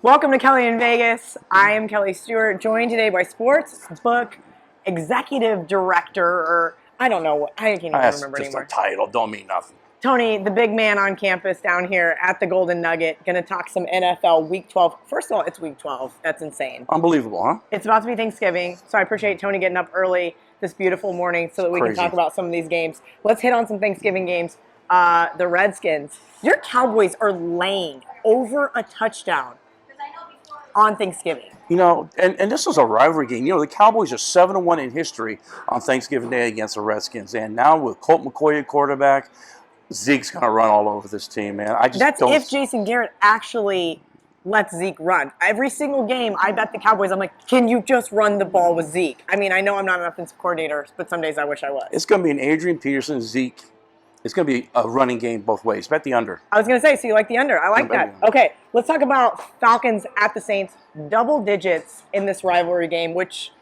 Welcome to Kelly in Vegas. I am Kelly Stewart, joined today by sports book executive director, or I don't know, I can't even remember Just anymore. a title, don't mean nothing. Tony, the big man on campus down here at the Golden Nugget, going to talk some NFL Week 12. First of all, it's Week 12. That's insane. Unbelievable, huh? It's about to be Thanksgiving, so I appreciate Tony getting up early this beautiful morning so that we can talk about some of these games. Let's hit on some Thanksgiving games. The Redskins, your Cowboys are laying over a touchdown on Thanksgiving. You know, and this was a rivalry game. You know, the Cowboys are 7-1 in history on Thanksgiving Day against the Redskins. And now with Colt McCoy at quarterback, Zeke's going to run all over this team, man. That's if Jason Garrett actually lets Zeke run. Every single game, I bet the Cowboys, I'm like, can you just run the ball with Zeke? I mean, I know I'm not an offensive coordinator, but some days I wish I was. It's going to be an Adrian Peterson, Zeke. It's going to be a running game both ways. Bet the under. I was going to say, so you like the under. I like that. Okay, let's talk about Falcons at the Saints. Double digits in this rivalry game, which,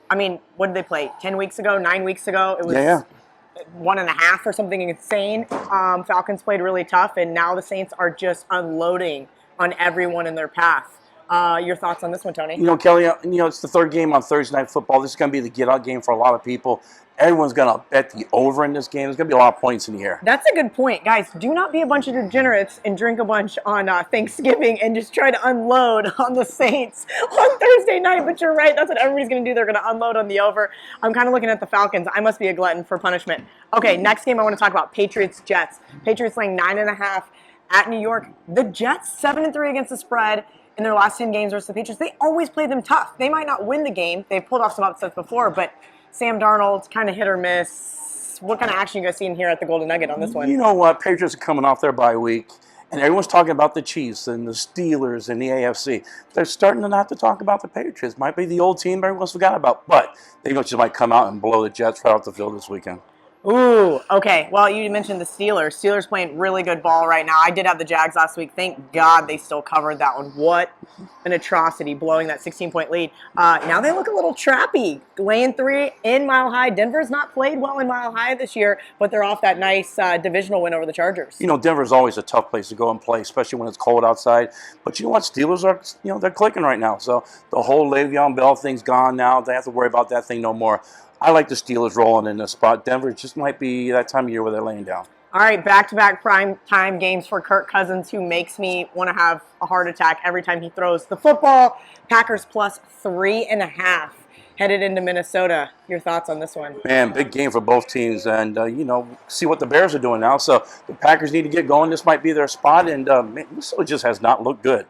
I mean, what did they play? 10 weeks ago, 9 weeks ago? It was 1.5 or something insane. Falcons played really tough, and now the Saints are just unloading on everyone in their path. Your thoughts on this one, Tony? You know, Kelly, it's the third game on Thursday Night Football. This is going to be the get-out game for a lot of people. Everyone's going to bet the over in this game. There's going to be a lot of points in the air. That's a good point. Guys, do not be a bunch of degenerates and drink a bunch on Thanksgiving and just try to unload on the Saints on Thursday night. But you're right. That's what everybody's going to do. They're going to unload on the over. I'm kind of looking at the Falcons. I must be a glutton for punishment. Okay, next game I want to talk about, Patriots-Jets. Patriots laying 9.5 at New York. The Jets, 7-3 against the spread in their last 10 games versus the Patriots. They always play them tough. They might not win the game. They've pulled off some upsets before, but Sam Darnold's kind of hit or miss. What kind of action you guys seeing here at the Golden Nugget on this one? You know what? Patriots are coming off their bye week, and everyone's talking about the Chiefs and the Steelers and the AFC. They're starting to not to talk about the Patriots. Might be the old team everyone's forgot about, but they just might come out and blow the Jets right off the field this weekend. Ooh, okay. Well, you mentioned the Steelers. Steelers playing really good ball right now. I did have the Jags last week. Thank God they still covered that one. What an atrocity, blowing that 16-point lead. Now they look a little trappy, laying 3 in Mile High. Denver's not played well in Mile High this year, but they're off that nice divisional win over the Chargers. You know, Denver's always a tough place to go and play, especially when it's cold outside. But you know what? Steelers are, they're clicking right now. So the whole Le'Veon Bell thing's gone now. They have to worry about that thing no more. I like the Steelers rolling in this spot. Denver just might be that time of year where they're laying down. All right, back-to-back prime time games for Kirk Cousins, who makes me want to have a heart attack every time he throws the football. Packers plus 3.5 headed into Minnesota. Your thoughts on this one? Man, big game for both teams, and see what the Bears are doing now. So the Packers need to get going. This might be their spot, and Minnesota just has not looked good.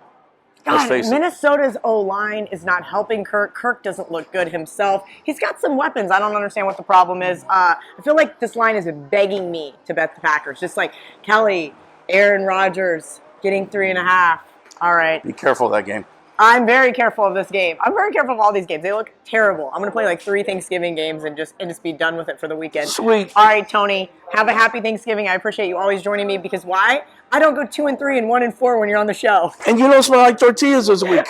God, Minnesota's O-line is not helping Kirk. Kirk doesn't look good himself. He's got some weapons. I don't understand what the problem is. I feel like this line is begging me to bet the Packers. Just like Kelly, Aaron Rodgers getting 3.5. All right. Be careful of that game. I'm very careful of this game. I'm very careful of all these games. They look terrible. I'm going to play like 3 Thanksgiving games and just be done with it for the weekend. Sweet. All right, Tony. Have a happy Thanksgiving. I appreciate you always joining me because why? I don't go 2-3 and 1-4 when you're on the show. And you don't smell like tortillas this week.